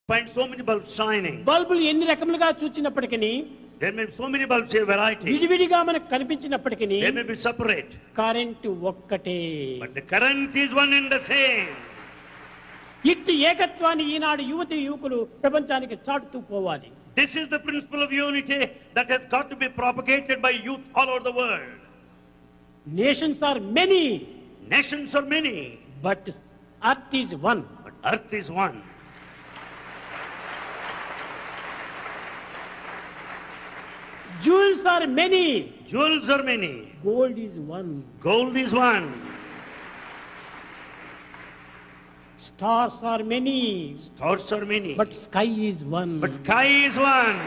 Find so many bulbs shining. బల్బులు ఎన్ని రకములుగా చూచినప్పటికీ There may be so many bulbs here, variety. విడివిడిగా మనకు కనిపించినప్పటికీ They may be separate. Current ఒక్కటే. But the current is one and the same. ఇట్టి ఏకత్వాన్ని ఈనాడు యువతి యువకులు ప్రపంచానికి చాటుతూ పోవాలి. This is the principle of unity that has got to be propagated by youth all over the world. Nations are many. Nations are many. But earth is one. But earth is one. Jewels are many. Jewels are many. Gold is one. Gold is one. Stars are many. Stars are many. But sky is one. But sky is one.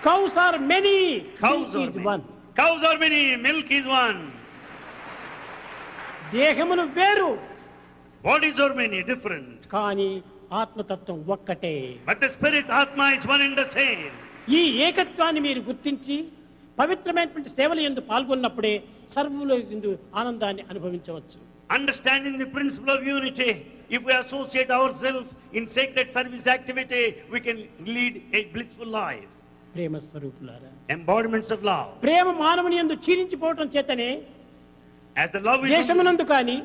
Cows are many. Cows Milk are is many. one. Cows are many. Milk is one. దేహములు వేరు. Bodies are many, different. కానీ ఆత్మతత్వం ఒక్కటే. But the spirit, Atma, is one and the same. ఈ ఏకత్వాన్ని మీరు గుర్తించి పవిత్రమైనటువంటి సేవలు యందు పాల్గొన్నప్పుడే సర్వుల యందు ఆనందాన్ని అనుభవించవచ్చు. Understanding the principle of unity, if we associate ourselves in sacred service activity, we can lead a blissful life. ప్రేమ స్వరూపులారా, Embodiments of love. ప్రేమ మానవుని యందు క్షీణించిపోవటం చేతనే As the love is దేశమునందు కానీ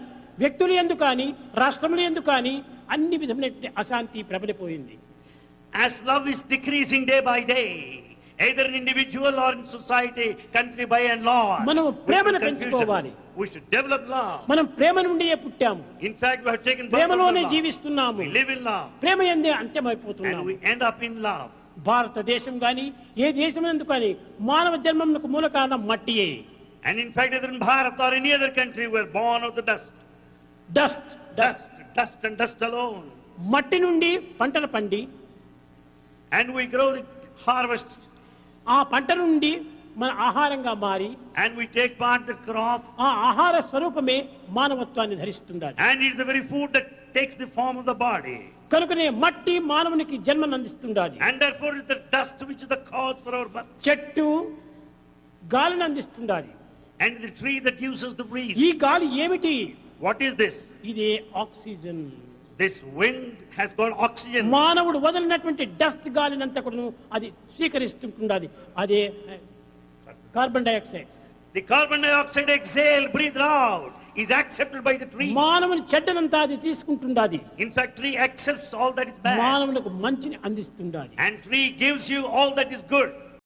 వ్యక్తుల యందు కానీ రాష్ట్రముల యందు కానీ అన్ని విధములైన అశాంతి ప్రబలిపోయింది. as love is decreasing day by day, either in individual or in society, country by and large, మనం ప్రేమను with confusion. పెంచుకోవాలి. We should develop love. మనం ప్రేమ నుండి పుట్టాము, In fact, we have taken birth from ప్రేమలోనే love. జీవిస్తున్నాము, We live in love Prema యందే and అంత్యమైపోతున్నాము. we end up in love. భారతదేశం కానీ ఏ దేశం కానీ మానవ జన్మమునకు మూల కారణం మట్టియే. And in fact, either in Bharat or any other country, we are born of the dust. Dust dust Dust and dust alone. మట్టి నుండి పంటలు పండి And we grow the harvest ఆ పంట నుండి మన ఆహారంగా మారి and we take part the crop, ఆ ఆహార స్వరూపమే మానవత్వాన్ని ధరిస్తుండాలి. and it's the very food that takes the form of the body. కనుకనే మట్టి మానవునికి జన్మను అందిస్తుండాలి. And therefore it's the dust which is the cause for our birth. చెట్టు గాలిని అందిస్తుండాలి. And the tree that gives us the breeze. ఈ గాలి ఏమిటి? What is this? ఇదే oxygen. This wind has got oxygen. మానవుడు వదిలినటువంటి డస్ట్ గాలినంతా కూడా అది స్వీకరిస్తుంటున్నది. అదే carbon dioxide. The carbon dioxide exhale, breathed out, is accepted by the tree. మానవుని చెడ్డనంతా అది తీసుకుంటున్నది. In fact, tree accepts all that is bad. మానవునికి మంచిని అందిస్తుండాలి. And tree gives you all that is good.